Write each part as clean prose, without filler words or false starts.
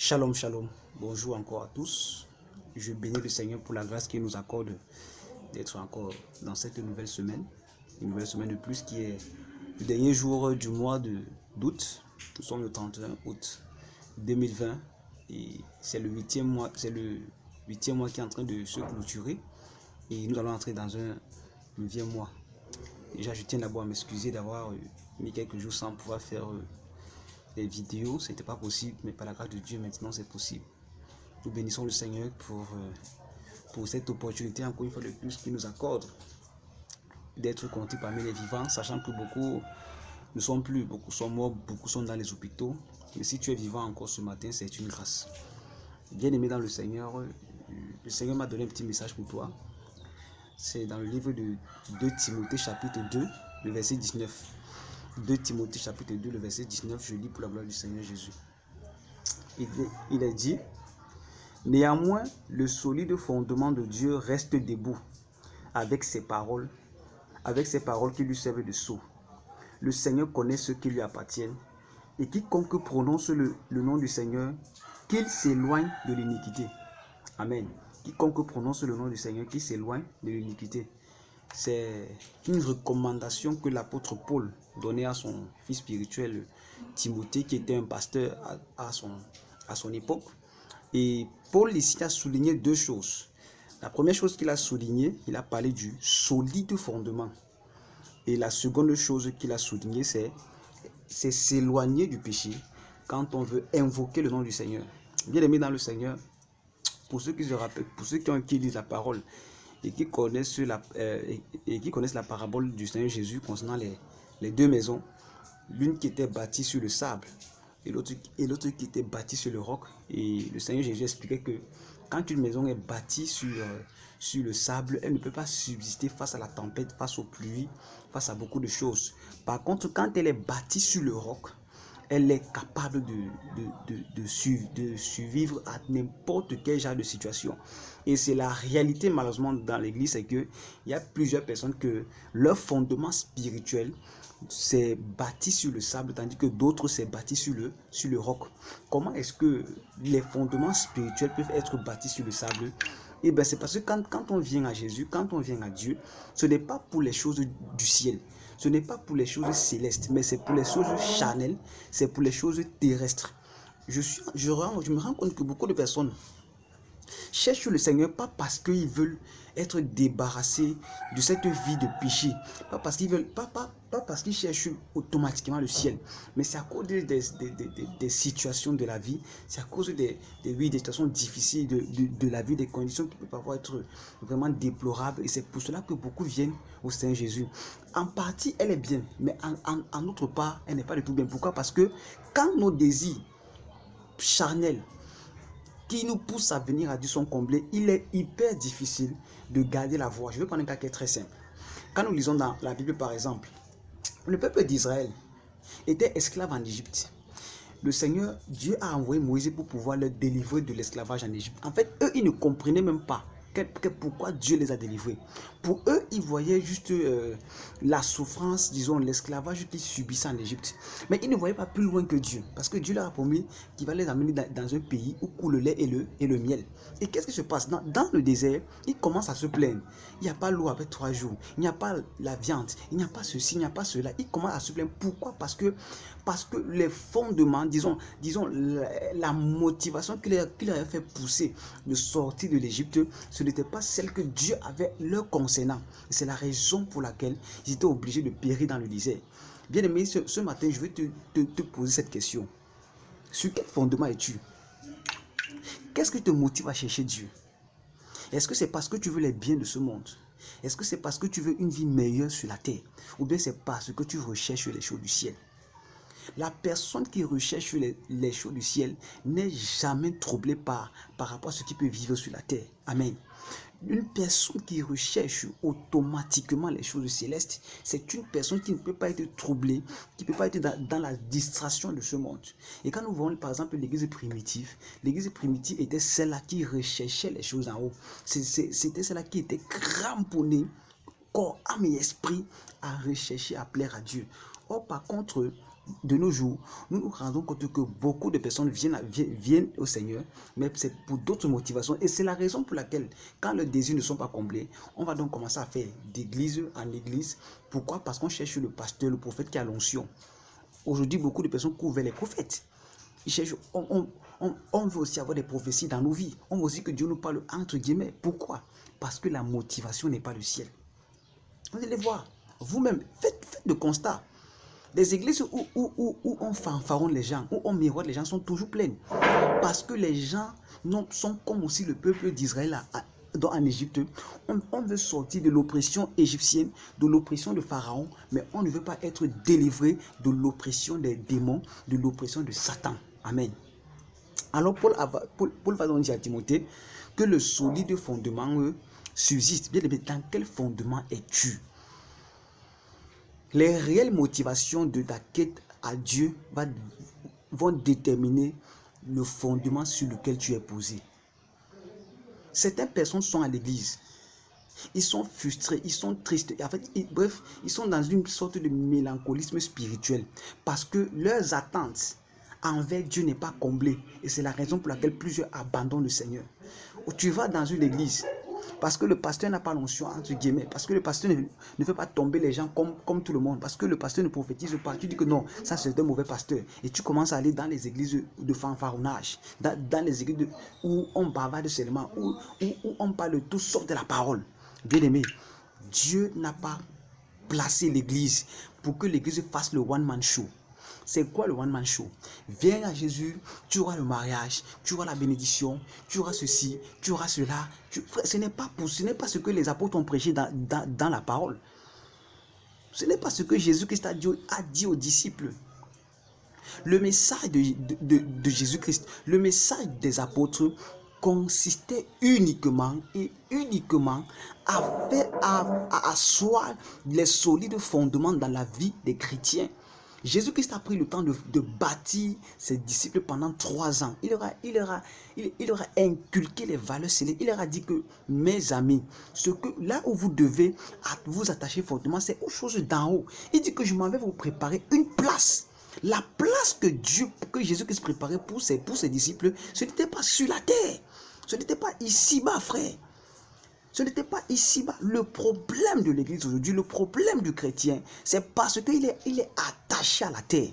Shalom, shalom. Bonjour encore à tous. Je bénis le Seigneur pour la grâce qu'il nous accorde d'être encore dans cette nouvelle semaine. Une nouvelle semaine de plus qui est le dernier jour du mois d'août. Nous sommes le 31 août 2020 et c'est le huitième mois qui est en train de se clôturer et nous allons entrer dans un 9e mois. Déjà, je tiens d'abord à m'excuser d'avoir mis quelques jours sans pouvoir faire les vidéos. C'était pas possible, mais par la grâce de Dieu, maintenant c'est possible. Nous bénissons le Seigneur pour cette opportunité, encore une fois de plus, qu'il nous accorde d'être comptés parmi les vivants, sachant que beaucoup ne sont plus, beaucoup sont morts, beaucoup sont dans les hôpitaux. Mais si tu es vivant encore ce matin, c'est une grâce. Bien-aimé dans le Seigneur m'a donné un petit message pour toi. C'est dans le livre de 2 Timothée chapitre 2, le verset 19. 2 Timothée chapitre 2, le verset 19, je lis pour la gloire du Seigneur Jésus. Il est dit: néanmoins, le solide fondement de Dieu reste debout avec ses paroles qui lui servent de sceau. Le Seigneur connaît ceux qui lui appartiennent, et quiconque prononce le nom du Seigneur, qu'il s'éloigne de l'iniquité. Amen. Quiconque prononce le nom du Seigneur, qu'il s'éloigne de l'iniquité. C'est une recommandation que l'apôtre Paul donnait à son fils spirituel Timothée, qui était un pasteur à son époque. Et Paul ici a souligné deux choses. La première chose qu'il a souligné, il a parlé du solide fondement. Et la seconde chose qu'il a souligné, c'est s'éloigner du péché quand on veut invoquer le nom du Seigneur. Bien aimé dans le Seigneur, pour ceux qui se rappellent, pour ceux qui lisent la parole et qui connaissent la parabole du Seigneur Jésus concernant les deux maisons, l'une qui était bâtie sur le sable et l'autre qui était bâtie sur le roc. Et le Seigneur Jésus expliquait que quand une maison est bâtie sur le sable, elle ne peut pas subsister face à la tempête, face aux pluies, face à beaucoup de choses. Par contre, quand elle est bâtie sur le roc, elle est capable de survivre à n'importe quel genre de situation. Et c'est la réalité malheureusement dans l'église, c'est qu'il y a plusieurs personnes que leur fondement spirituel s'est bâti sur le sable, tandis que d'autres s'est bâti sur le roc. Comment est-ce que les fondements spirituels peuvent être bâtis sur le sable? Et bien c'est parce que quand on vient à Jésus, quand on vient à Dieu, ce n'est pas pour les choses du ciel. Ce n'est pas pour les choses célestes, mais c'est pour les choses charnelles, c'est pour les choses terrestres. Je me rends compte que beaucoup de personnes cherchent le Seigneur pas parce qu'ils veulent être débarrassés de cette vie de péché, pas parce qu'ils veulent, pas parce qu'ils cherchent automatiquement le ciel, mais c'est à cause des situations de la vie, c'est à cause des situations difficiles de la vie, des conditions qui peuvent parfois être vraiment déplorables, et c'est pour cela que beaucoup viennent au Seigneur Jésus. En partie, elle est bien, mais en autre part, elle n'est pas du tout bien. Pourquoi? Parce que quand nos désirs charnels qui nous poussent à venir à Dieu sont comblés, il est hyper difficile de garder la voie. Je vais prendre un cas qui est très simple. Quand nous lisons dans la Bible par exemple, le peuple d'Israël était esclave en Égypte. Le Seigneur, Dieu a envoyé Moïse pour pouvoir les délivrer de l'esclavage en Égypte. En fait, eux, ils ne comprenaient même pas pourquoi Dieu les a délivrés. Pour eux, ils voyaient juste la souffrance, disons, l'esclavage qu'ils subissaient en Égypte. Mais ils ne voyaient pas plus loin que Dieu. Parce que Dieu leur a promis qu'il va les amener dans un pays où coule le lait et le miel. Et qu'est-ce qui se passe? Dans le désert, ils commencent à se plaindre. Il n'y a pas l'eau après 3 jours. Il n'y a pas la viande. Il n'y a pas ceci, il n'y a pas cela. Ils commencent à se plaindre. Pourquoi? Parce que les fondements, disons la motivation qui leur avait fait pousser de sortir de l'Égypte, ce n'était pas celle que Dieu avait leur concernant. C'est la raison pour laquelle ils étaient obligés de périr dans le désert. Bien aimé, ce matin, je vais te poser cette question. Sur quel fondement es-tu? Qu'est-ce qui te motive à chercher Dieu? Est-ce que c'est parce que tu veux les biens de ce monde? Est-ce que c'est parce que tu veux une vie meilleure sur la terre? Ou bien c'est parce que tu recherches les choses du ciel? La personne qui recherche les choses du ciel n'est jamais troublée par rapport à ce qui peut vivre sur la terre. Amen. Une personne qui recherche automatiquement les choses célestes, c'est une personne qui ne peut pas être troublée, qui ne peut pas être dans la distraction de ce monde. Et quand nous voyons par exemple l'église primitive était celle-là qui recherchait les choses en haut. C'était celle-là qui était cramponnée, corps, âme et esprit, à rechercher, à plaire à Dieu. Or, par contre, de nos jours, nous nous rendons compte que beaucoup de personnes viennent au Seigneur, mais c'est pour d'autres motivations. Et c'est la raison pour laquelle, quand leurs désirs ne sont pas comblés, on va donc commencer à faire d'église en église. Pourquoi? Parce qu'on cherche le pasteur, le prophète qui a l'onction. Aujourd'hui, beaucoup de personnes courent vers les prophètes. Ils cherchent, on veut aussi avoir des prophéties dans nos vies. On veut aussi que Dieu nous parle entre guillemets. Pourquoi? Parce que la motivation n'est pas le ciel. Vous allez voir, vous-même, faites le constat. Les églises où on fanfaronne les gens, où on miroite les gens sont toujours pleines. Parce que les gens sont comme aussi le peuple d'Israël en Égypte. On veut sortir de l'oppression égyptienne, de l'oppression de Pharaon, mais on ne veut pas être délivré de l'oppression des démons, de l'oppression de Satan. Amen. Alors Paul va donc dire à Timothée que le solide fondement subsiste. Bien aimé, dans quel fondement es-tu? Les réelles motivations de ta quête à Dieu vont déterminer le fondement sur lequel tu es posé. Certaines personnes sont à l'église. Ils sont frustrés, ils sont tristes. En fait, bref, ils sont dans une sorte de mélancolisme spirituel parce que leurs attentes envers Dieu n'est pas comblée. Et c'est la raison pour laquelle plusieurs abandonnent le Seigneur. Ou tu vas dans une église parce que le pasteur n'a pas l'onction, entre guillemets, parce que le pasteur ne fait pas tomber les gens comme tout le monde, parce que le pasteur ne prophétise pas. Tu dis que non, ça c'est un mauvais pasteur. Et tu commences à aller dans les églises de fanfaronnage, dans les églises où on bavarde seulement, où on parle de tout sortes de la parole. Bien aimé, Dieu n'a pas placé l'église pour que l'église fasse le one-man show. C'est quoi le one-man show? Viens à Jésus, tu auras le mariage, tu auras la bénédiction, tu auras ceci, tu auras cela. Ce n'est pas ce que les apôtres ont prêché dans la parole. Ce n'est pas ce que Jésus-Christ a dit aux disciples. Le message de Jésus-Christ, le message des apôtres consistait uniquement à asseoir les solides fondements dans la vie des chrétiens. Jésus-Christ a pris le temps de bâtir ses disciples pendant 3 ans. Il leur a inculqué les valeurs célestes. Il leur a dit que, mes amis, là où vous devez vous attacher fortement, c'est aux choses d'en haut. Il dit que je m'en vais vous préparer une place. La place que Jésus-Christ préparait pour ses disciples, ce n'était pas sur la terre. Ce n'était pas ici-bas, frère. Ce n'était pas ici-bas. Le problème de l'église aujourd'hui, le problème du chrétien, c'est parce qu'il est attaché à la terre.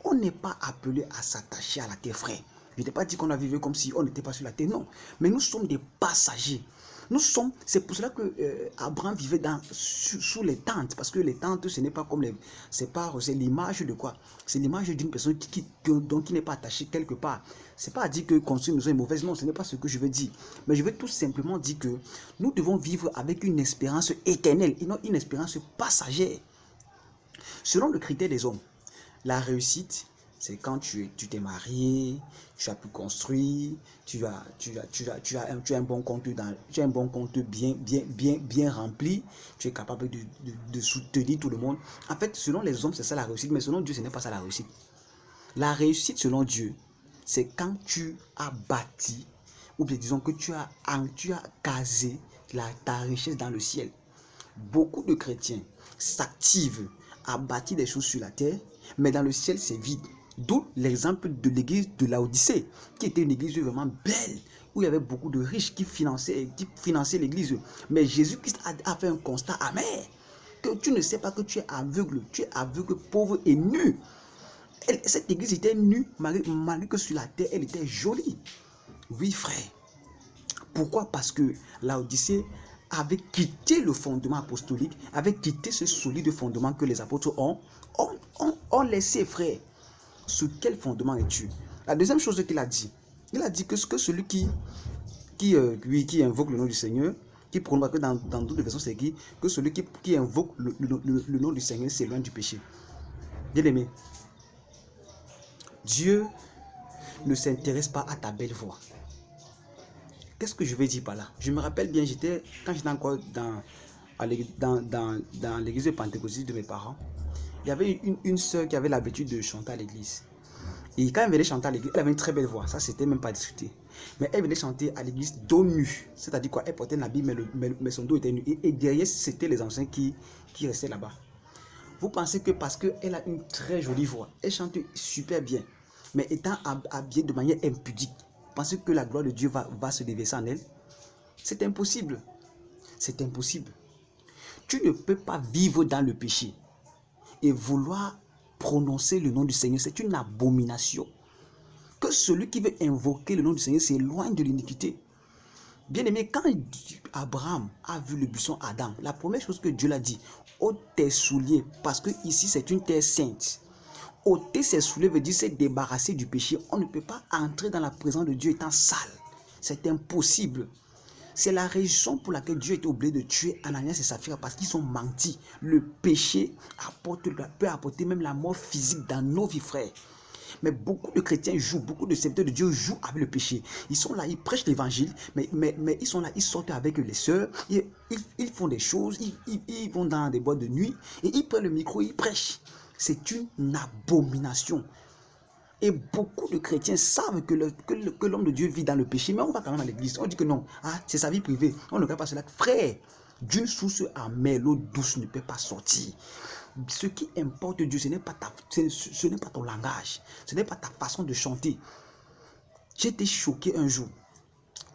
On n'est pas appelé à s'attacher à la terre, frère. Je n'ai pas dit qu'on a vécu comme si on n'était pas sur la terre, non. Mais nous sommes des passagers. C'est pour cela que Abraham vivait sous les tentes, parce que les tentes, ce n'est pas comme c'est l'image de quoi? C'est l'image d'une personne qui n'est pas attachée quelque part. C'est pas à dire que construire une maison est mauvaise, non, ce n'est pas ce que je veux dire. Mais je veux tout simplement dire que nous devons vivre avec une espérance éternelle et non une espérance passagère. Selon le critère des hommes, la réussite, c'est quand tu t'es marié, tu as pu construire, tu as un bon compte bien rempli, tu es capable de soutenir tout le monde. En fait, selon les hommes, c'est ça la réussite, mais selon Dieu, ce n'est pas ça la réussite. La réussite, selon Dieu, c'est quand tu as bâti, ou bien disons que tu as casé ta richesse dans le ciel. Beaucoup de chrétiens s'activent à bâtir des choses sur la terre, mais dans le ciel, c'est vide. D'où l'exemple de l'église de Laodicée, qui était une église vraiment belle, où il y avait beaucoup de riches qui finançaient l'église. Mais Jésus-Christ a fait un constat amer, que tu ne sais pas que tu es aveugle, pauvre et nu. Cette église était nue, malgré que sur la terre, elle était jolie. Oui, frère. Pourquoi? Parce que Laodicée avait quitté le fondement apostolique, avait quitté ce solide fondement que les apôtres ont laissé, frère. Sur quel fondement es-tu? La deuxième chose qu'il a dit, il a dit que celui qui invoque le nom du Seigneur, qui prononce, que dans d'autres versions c'est écrit que celui qui invoque le nom du Seigneur s'éloigne du péché. Bien aimé, Dieu ne s'intéresse pas à ta belle voix. Qu'est-ce que je veux dire par là? Je me rappelle bien, quand j'étais encore dans l'église pentecôtiste de mes parents, il y avait une soeur qui avait l'habitude de chanter à l'église. Et quand elle venait chanter à l'église, elle avait une très belle voix. Ça, c'était même pas discuté. Mais elle venait chanter à l'église dos nu. C'est-à-dire quoi? Elle portait un habit, mais son dos était nu. Et derrière, c'était les anciens qui restaient là-bas. Vous pensez que parce qu'elle a une très jolie voix, elle chante super bien, mais étant habillée de manière impudique, vous pensez que la gloire de Dieu va se déverser en elle? C'est impossible. C'est impossible. Tu ne peux pas vivre dans le péché et vouloir prononcer le nom du Seigneur. C'est une abomination. Que celui qui veut invoquer le nom du Seigneur s'éloigne de l'iniquité. Bien aimé, quand Abraham a vu le buisson Adam, la première chose que Dieu l'a dit, ôte tes souliers, parce que ici c'est une terre sainte. Ôter ses souliers veut dire se débarrasser du péché. On ne peut pas entrer dans la présence de Dieu étant sale. C'est impossible. C'est la raison pour laquelle Dieu est obligé de tuer Ananias et Saphira, parce qu'ils ont menti. Le péché peut apporter même la mort physique dans nos vies, frères. Mais beaucoup de chrétiens jouent, beaucoup de serviteurs de Dieu jouent avec le péché. Ils sont là, ils prêchent l'évangile, mais ils sont là, ils sortent avec les sœurs, ils font des choses, ils vont dans des boîtes de nuit, et ils prennent le micro, ils prêchent. C'est une abomination. Et beaucoup de chrétiens savent que l'homme de Dieu vit dans le péché, mais on va quand même à l'église. On dit que non, c'est sa vie privée. On ne regarde pas cela. Frère, d'une source amère, l'eau douce ne peut pas sortir. Ce qui importe Dieu, ce n'est pas ton langage, ce n'est pas ta façon de chanter. J'ai été choqué un jour.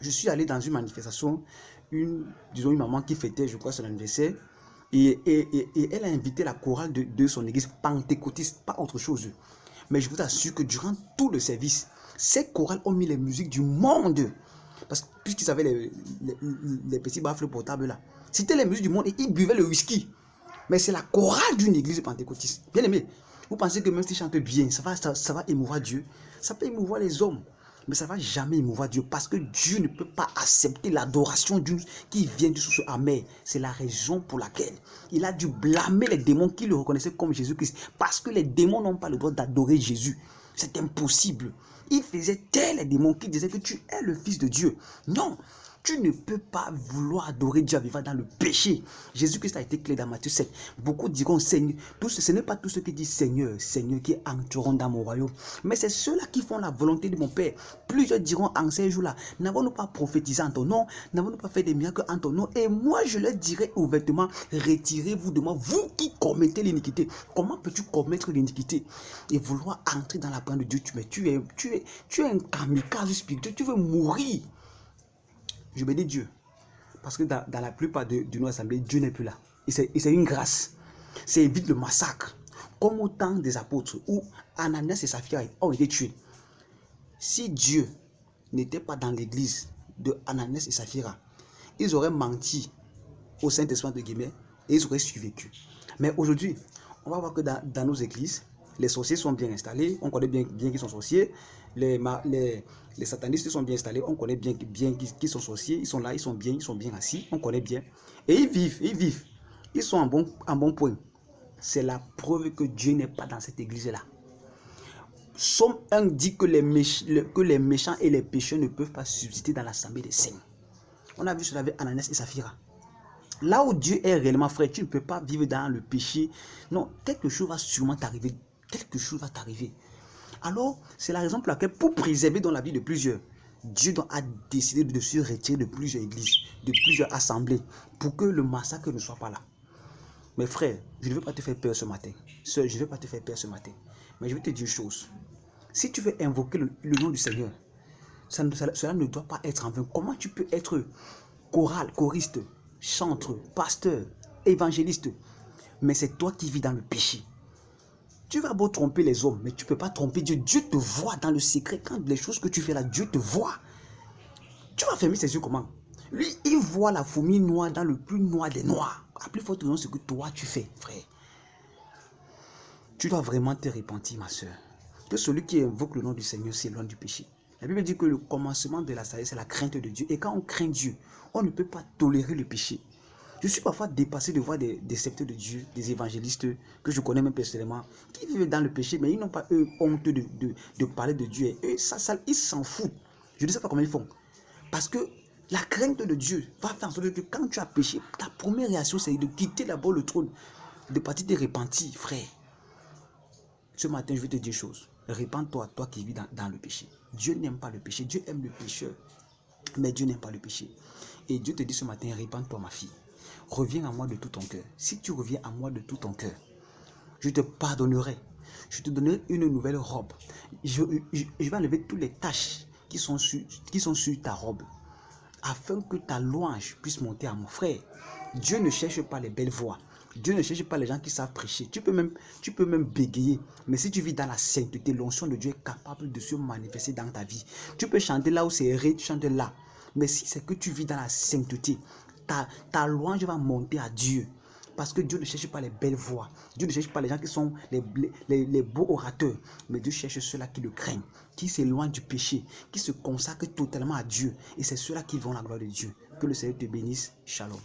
Je suis allé dans une manifestation, une maman qui fêtait, je crois, son anniversaire. Et elle a invité la chorale de son église pentecôtiste, pas autre chose. Mais je vous assure que durant tout le service, ces chorales ont mis les musiques du monde. Parce que puisqu'ils avaient les petits baffles portables là. C'était les musiques du monde et ils buvaient le whisky. Mais c'est la chorale d'une église pentecôtiste. Bien aimé, vous pensez que même s'ils chantent bien, ça va émouvoir Dieu? Ça peut émouvoir les hommes. Mais ça ne va jamais émouvoir Dieu, parce que Dieu ne peut pas accepter l'adoration qui vient du source amère. C'est la raison pour laquelle il a dû blâmer les démons qui le reconnaissaient comme Jésus-Christ. Parce que les démons n'ont pas le droit d'adorer Jésus. C'est impossible. Il faisait taire les démons qui disaient que tu es le Fils de Dieu. Non, tu ne peux pas vouloir adorer Dieu en vivant dans le péché. Jésus-Christ a été clair dans Matthieu 7. Beaucoup diront Seigneur. Ce n'est pas tous ceux qui disent Seigneur, Seigneur qui entreront dans mon royaume. Mais c'est ceux-là qui font la volonté de mon Père. Plusieurs diront en ces jours-là, n'avons-nous pas prophétisé en ton nom? N'avons-nous pas fait des miracles en ton nom? Et moi je leur dirai ouvertement, retirez-vous de moi, vous qui commettez l'iniquité. Comment peux-tu commettre l'iniquité et vouloir entrer dans la présence de Dieu? Tu es un kamikaze spirituel, tu veux mourir. Je bénis Dieu. Parce que dans la plupart de nos assemblées, Dieu n'est plus là. Et c'est une grâce. Ça évite le massacre. Comme au temps des apôtres, où Ananias et Saphira ont été tués. Si Dieu n'était pas dans l'église de Ananias et Saphira, ils auraient menti au Saint-Esprit de guillemets et ils auraient survécu. Mais aujourd'hui, on va voir que dans nos églises, les sorciers sont bien installés. On connaît bien qu'ils sont sorciers. Les satanistes sont bien installés. On connaît bien qu'ils sont sorciers. Ils sont là, ils sont bien assis. On connaît bien. Et ils vivent. Ils sont en bon point. C'est la preuve que Dieu n'est pas dans cette église-là. Somme 1 dit que les méchants et les pécheurs ne peuvent pas subsister dans l'assemblée des saints. On a vu cela avec Ananias et Saphira. Là où Dieu est réellement, frère, tu ne peux pas vivre dans le péché. Non, quelque chose va sûrement t'arriver. Quelque chose va t'arriver. Alors, c'est la raison pour laquelle, pour préserver dans la vie de plusieurs, Dieu a décidé de se retirer de plusieurs églises, de plusieurs assemblées, pour que le massacre ne soit pas là. Mais frère, je ne veux pas te faire peur ce matin. Sœur, je ne veux pas te faire peur ce matin. Mais je vais te dire une chose. Si tu veux invoquer le nom du Seigneur, cela ne doit pas être en vain. Comment tu peux être choriste, chanteur, pasteur, évangéliste, mais c'est toi qui vis dans le péché? Tu vas beau tromper les hommes, mais tu ne peux pas tromper Dieu. Dieu te voit dans le secret. Quand les choses que tu fais là, Dieu te voit. Tu vas fermer ses yeux comment? Lui, il voit la fourmi noire dans le plus noir des noirs. À plus forte raison, ce que toi tu fais, frère. Tu dois vraiment te repentir, ma soeur. Que celui qui invoque le nom du Seigneur s'éloigne du péché. La Bible dit que le commencement de la sagesse, c'est la crainte de Dieu. Et quand on craint Dieu, on ne peut pas tolérer le péché. Je suis parfois dépassé de voir des serviteurs de Dieu, des évangélistes que je connais même personnellement, qui vivent dans le péché, mais ils n'ont pas honte de parler de Dieu. Et eux, ils s'en foutent. Je ne sais pas comment ils font. Parce que la crainte de Dieu va faire en sorte que quand tu as péché, ta première réaction, c'est de quitter d'abord le trône, de partir te repentir, frère. Ce matin, je vais te dire une chose. Repends-toi, toi qui vis dans le péché. Dieu n'aime pas le péché. Dieu aime le pécheur. Mais Dieu n'aime pas le péché. Et Dieu te dit ce matin, repends-toi, ma fille. Reviens à moi de tout ton cœur. Si tu reviens à moi de tout ton cœur, je te pardonnerai. Je te donnerai une nouvelle robe. Je vais enlever toutes les taches qui sont sur ta robe, afin que ta louange puisse monter à mon frère. Dieu ne cherche pas les belles voix. Dieu ne cherche pas les gens qui savent prêcher. Tu peux même bégayer. Mais si tu vis dans la sainteté, l'onction de Dieu est capable de se manifester dans ta vie. Tu peux chanter là où c'est vrai, tu chantes là. Mais si c'est que tu vis dans la sainteté, ta louange va monter à Dieu. Parce que Dieu ne cherche pas les belles voix. Dieu ne cherche pas les gens qui sont les beaux orateurs. Mais Dieu cherche ceux-là qui le craignent, qui s'éloignent du péché, qui se consacrent totalement à Dieu. Et c'est ceux-là qui vont la gloire de Dieu. Que le Seigneur te bénisse. Shalom.